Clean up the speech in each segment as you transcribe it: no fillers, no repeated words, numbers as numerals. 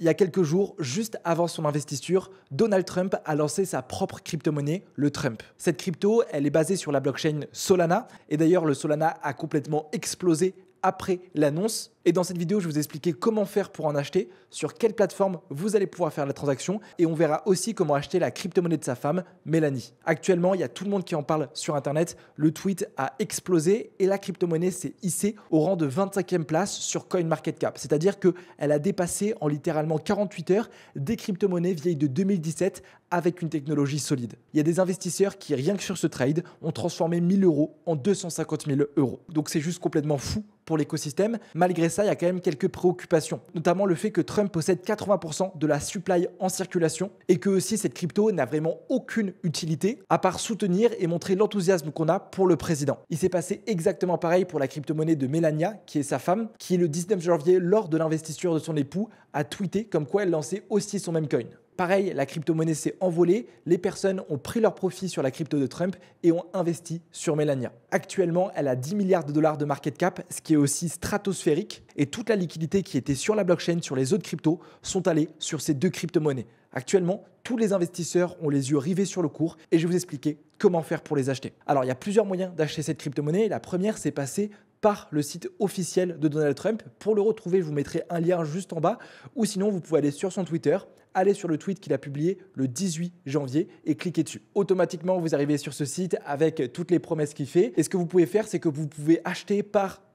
Il y a quelques jours, juste avant son investiture, Donald Trump a lancé sa propre crypto-monnaie, le Trump. Cette crypto, elle est basée sur la blockchain Solana. Et d'ailleurs, le Solana a complètement explosé après l'annonce. Et dans cette vidéo, je vais vous expliquer comment faire pour en acheter, sur quelle plateforme vous allez pouvoir faire la transaction et on verra aussi comment acheter la crypto-monnaie de sa femme, Mélanie. Actuellement, il y a tout le monde qui en parle sur Internet. Le tweet a explosé et la crypto-monnaie s'est hissée au rang de 25e place sur CoinMarketCap. C'est-à-dire qu'elle a dépassé en littéralement 48 heures des crypto-monnaies vieilles de 2017 avec une technologie solide. Il y a des investisseurs qui, rien que sur ce trade, ont transformé 1000 euros en 250 000 euros. Donc c'est juste complètement fou pour l'écosystème. Malgré ça, il y a quand même quelques préoccupations, notamment le fait que Trump possède 80% de la supply en circulation et que aussi cette crypto n'a vraiment aucune utilité à part soutenir et montrer l'enthousiasme qu'on a pour le président. Il s'est passé exactement pareil pour la crypto-monnaie de Melania, qui est sa femme, qui le 19 janvier, lors de l'investiture de son époux, a tweeté comme quoi elle lançait aussi son même coin. Pareil, la crypto-monnaie s'est envolée, les personnes ont pris leur profit sur la crypto de Trump et ont investi sur Melania. Actuellement, elle a 10 milliards de dollars de market cap, ce qui est aussi stratosphérique, et toute la liquidité qui était sur la blockchain, sur les autres cryptos, sont allées sur ces deux crypto-monnaies. Actuellement, tous les investisseurs ont les yeux rivés sur le cours et je vais vous expliquer comment faire pour les acheter. Alors, il y a plusieurs moyens d'acheter cette crypto-monnaie. La première, c'est passer par le site officiel de Donald Trump. Pour le retrouver, je vous mettrai un lien juste en bas ou sinon, vous pouvez aller sur son Twitter, allez sur le tweet qu'il a publié le 18 janvier et cliquez dessus. Automatiquement, vous arrivez sur ce site avec toutes les promesses qu'il fait. Et ce que vous pouvez faire, c'est que vous pouvez acheter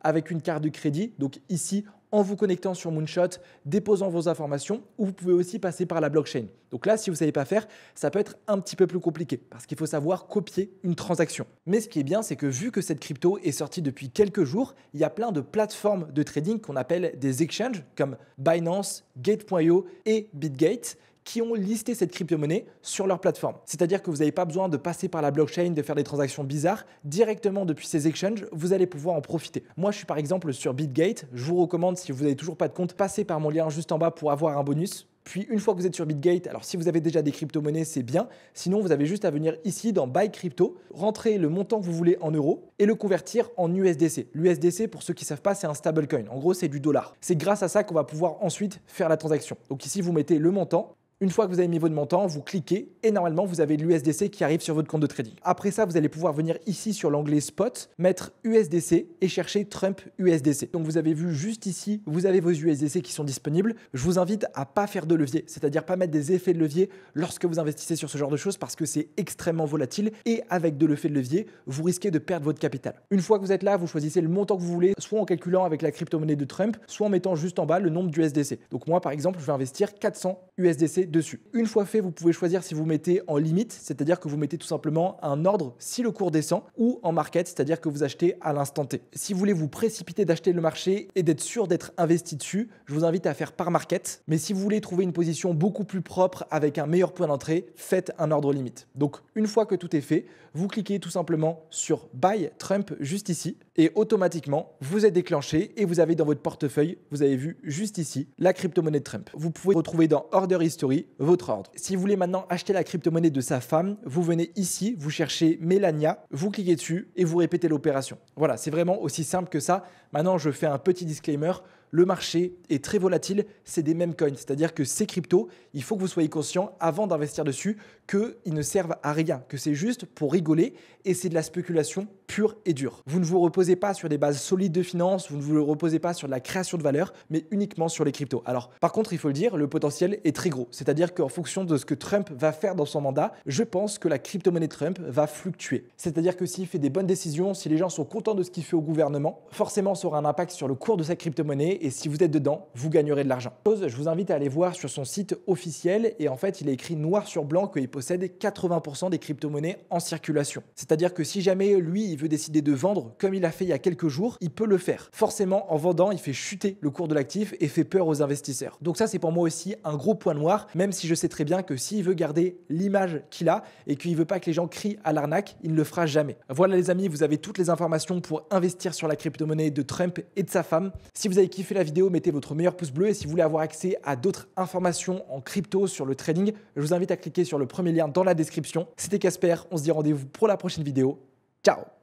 avec une carte de crédit. Donc ici, en vous connectant sur Moonshot, déposant vos informations, ou vous pouvez aussi passer par la blockchain. Donc là, si vous ne savez pas faire, ça peut être un petit peu plus compliqué parce qu'il faut savoir copier une transaction. Mais ce qui est bien, c'est que vu que cette crypto est sortie depuis quelques jours, il y a plein de plateformes de trading qu'on appelle des exchanges comme Binance, Gate.io et BitGate qui ont listé cette crypto-monnaie sur leur plateforme. C'est-à-dire que vous n'avez pas besoin de passer par la blockchain, de faire des transactions bizarres. Directement depuis ces exchanges, vous allez pouvoir en profiter. Moi, je suis par exemple sur BitGate. Je vous recommande, si vous n'avez toujours pas de compte, passez par mon lien juste en bas pour avoir un bonus. Puis une fois que vous êtes sur BitGate, alors si vous avez déjà des crypto-monnaies, c'est bien. Sinon, vous avez juste à venir ici dans Buy Crypto, rentrer le montant que vous voulez en euros et le convertir en USDC. L'USDC, pour ceux qui ne savent pas, c'est un stablecoin. En gros, c'est du dollar. C'est grâce à ça qu'on va pouvoir ensuite faire la transaction. Donc ici, vous mettez le montant. Une fois que vous avez mis votre montant, vous cliquez et normalement, vous avez l'USDC qui arrive sur votre compte de trading. Après ça, vous allez pouvoir venir ici sur l'onglet Spot, mettre USDC et chercher Trump USDC. Donc, vous avez vu juste ici, vous avez vos USDC qui sont disponibles. Je vous invite à ne pas faire de levier, c'est-à-dire pas mettre des effets de levier lorsque vous investissez sur ce genre de choses parce que c'est extrêmement volatile et avec de l'effet de levier, vous risquez de perdre votre capital. Une fois que vous êtes là, vous choisissez le montant que vous voulez, soit en calculant avec la crypto-monnaie de Trump, soit en mettant juste en bas le nombre d'USDC. Donc, moi, par exemple, je vais investir 400 USDC dessus. Une fois fait, vous pouvez choisir si vous mettez en limite, c'est-à-dire que vous mettez tout simplement un ordre si le cours descend, ou en market, c'est-à-dire que vous achetez à l'instant T. Si vous voulez vous précipiter d'acheter le marché et d'être sûr d'être investi dessus, je vous invite à faire par market. Mais si vous voulez trouver une position beaucoup plus propre avec un meilleur point d'entrée, faites un ordre limite. Donc une fois que tout est fait, vous cliquez tout simplement sur Buy Trump juste ici et automatiquement, vous êtes déclenché et vous avez dans votre portefeuille, vous avez vu juste ici, la crypto-monnaie de Trump. Vous pouvez retrouver dans Order History votre ordre. Si vous voulez maintenant acheter la crypto-monnaie de sa femme, vous venez ici, vous cherchez Melania, vous cliquez dessus et vous répétez l'opération. Voilà, c'est vraiment aussi simple que ça. Maintenant, je fais un petit disclaimer. Le marché est très volatile, c'est des mêmes coins, c'est-à-dire que ces cryptos, il faut que vous soyez conscient avant d'investir dessus qu'ils ne servent à rien, que c'est juste pour rigoler et c'est de la spéculation pure et dure. Vous ne vous reposez pas sur des bases solides de finance, vous ne vous reposez pas sur de la création de valeur, mais uniquement sur les cryptos. Alors, par contre, il faut le dire, le potentiel est très gros, c'est-à-dire qu'en fonction de ce que Trump va faire dans son mandat, je pense que la crypto-monnaie Trump va fluctuer. C'est-à-dire que s'il fait des bonnes décisions, si les gens sont contents de ce qu'il fait au gouvernement, forcément, ça aura un impact sur le cours de sa crypto-monnaie et si vous êtes dedans, vous gagnerez de l'argent. Je vous invite à aller voir sur son site officiel et en fait, il est écrit noir sur blanc qu'il possède 80% des crypto-monnaies en circulation. C'est-à-dire que si jamais lui, il veut décider de vendre comme il a fait il y a quelques jours, il peut le faire. Forcément, en vendant, il fait chuter le cours de l'actif et fait peur aux investisseurs. Donc ça, c'est pour moi aussi un gros point noir, même si je sais très bien que s'il veut garder l'image qu'il a et qu'il ne veut pas que les gens crient à l'arnaque, il ne le fera jamais. Voilà les amis, vous avez toutes les informations pour investir sur la crypto-monnaie de Trump et de sa femme. Si vous avez kiffé la vidéo, mettez votre meilleur pouce bleu et si vous voulez avoir accès à d'autres informations en crypto sur le trading, je vous invite à cliquer sur le premier lien dans la description. C'était Casper, on se dit rendez-vous pour la prochaine vidéo. Ciao!